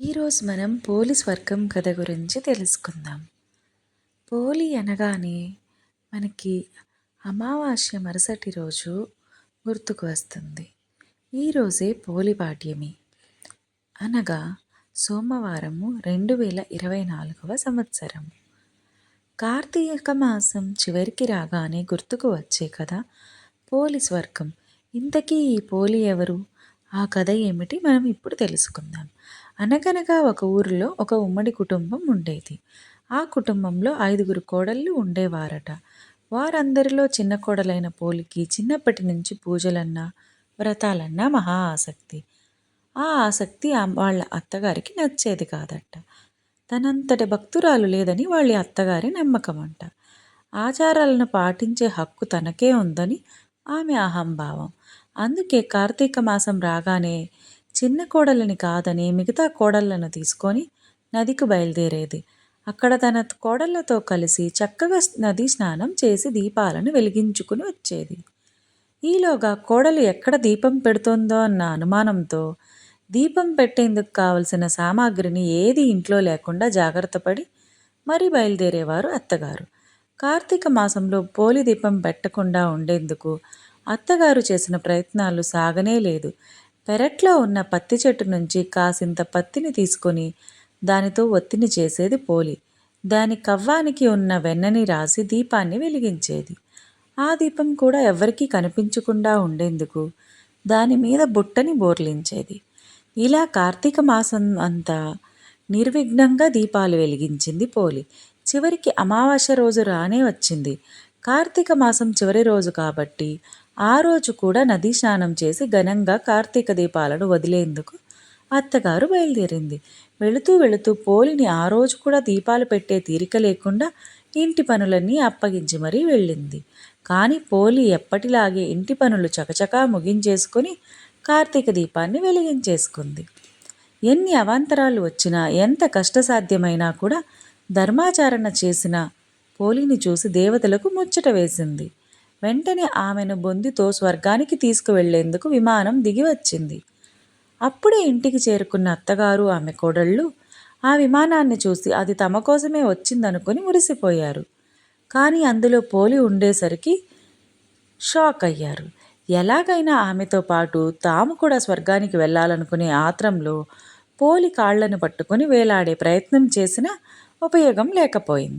ఈరోజు మనం పోలి స్వర్గం కథ గురించి తెలుసుకుందాం. పోలి అనగానే మనకి అమావాస్య మరుసటి రోజు గుర్తుకు వస్తుంది. ఈరోజే పోలి పాడ్యమి అనగా సోమవారము 2024వ సంవత్సరం. కార్తీక మాసం చివరికి రాగానే గుర్తుకు వచ్చే కథ పోలి స్వర్గం. ఇంతకీ ఈ పోలి ఎవరు? ఆ కథ ఏమిటి మనం ఇప్పుడు తెలుసుకుందాం. అనగనగా ఒక ఊరిలో ఒక ఉమ్మడి కుటుంబం ఉండేది. ఆ కుటుంబంలో 5గురు కోడళ్ళు ఉండేవారట. వారందరిలో చిన్న కోడలైన పోలికి చిన్నప్పటి నుంచి పూజలన్నా వ్రతాలన్నా మహా ఆసక్తి. ఆ ఆసక్తి వాళ్ళ అత్తగారికి నచ్చేది కాదట. తనంతటి భక్తురాలు లేదని వాళ్ళ అత్తగారి నమ్మకమంట. ఆచారాలను పాటించే హక్కు తనకే ఉందని ఆమె అహంభావం. అందుకే కార్తీక మాసం రాగానే చిన్న కోడలిని కాదని మిగతా కోడళ్లను తీసుకొని నదికి బయలుదేరేది. అక్కడ తన కోడళ్లతో కలిసి చక్కగా నది స్నానం చేసి దీపాలను వెలిగించుకుని వచ్చేది. ఈలోగా కోడలు ఎక్కడ దీపం పెడుతోందో అన్న అనుమానంతో దీపం పెట్టేందుకు కావలసిన సామాగ్రిని ఏది ఇంట్లో లేకుండా జాగ్రత్తపడి మరీ బయలుదేరేవారు అత్తగారు. కార్తీక మాసంలో పోలి దీపం పెట్టకుండా ఉండేందుకు అత్తగారు చేసిన ప్రయత్నాలు సాగనే లేదు. పెరట్లో ఉన్న పత్తి చెట్టు నుంచి కాసింత పత్తిని తీసుకొని దానితో ఒత్తిని చేసేది పోలి. దాని కవ్వానికి ఉన్న వెన్నని రాసి దీపాన్ని వెలిగించేది. ఆ దీపం కూడా ఎవ్వరికీ కనిపించకుండా ఉండేందుకు దాని మీద బుట్టని బోర్లించేది. ఇలా కార్తీక మాసం అంతా నిర్విఘ్నంగా దీపాలు వెలిగించింది పోలి. చివరికి అమావాస్య రోజు రానే వచ్చింది. కార్తీక మాసం చివరి రోజు కాబట్టి ఆ రోజు కూడా నదీ స్నానం చేసి ఘనంగా కార్తీక దీపాలను వదిలేందుకు అత్తగారు బయలుదేరింది. వెళుతూ వెళుతూ పోలిని ఆ రోజు కూడా దీపాలు పెట్టే తీరిక లేకుండా ఇంటి పనులన్నీ అప్పగించి మరీ వెళ్ళింది. కానీ పోలి ఎప్పటిలాగే ఇంటి పనులు చకచకా ముగించేసుకొని కార్తీక దీపాన్ని వెలిగించేసుకుంది. ఎన్ని అవాంతరాలు వచ్చినా ఎంత కష్టసాధ్యమైనా కూడా ధర్మాచరణ చేసిన పోలిని చూసి దేవతలకు ముచ్చట వేసింది. వెంటనే ఆమెను బొందితో స్వర్గానికి తీసుకువెళ్లేందుకు విమానం దిగి వచ్చింది. అప్పుడే ఇంటికి చేరుకున్న అత్తగారు ఆమె కోడళ్ళు ఆ విమానాన్ని చూసి అది తమ కోసమే వచ్చిందనుకొని మురిసిపోయారు. కానీ అందులో పోలి ఉండేసరికి షాక్ అయ్యారు. ఎలాగైనా ఆమెతో పాటు తాము కూడా స్వర్గానికి వెళ్ళాలనుకునే ఆత్రంలో పోలి కాళ్లను పట్టుకుని వేలాడే ప్రయత్నం చేసినా ఉపయోగం లేకపోయింది.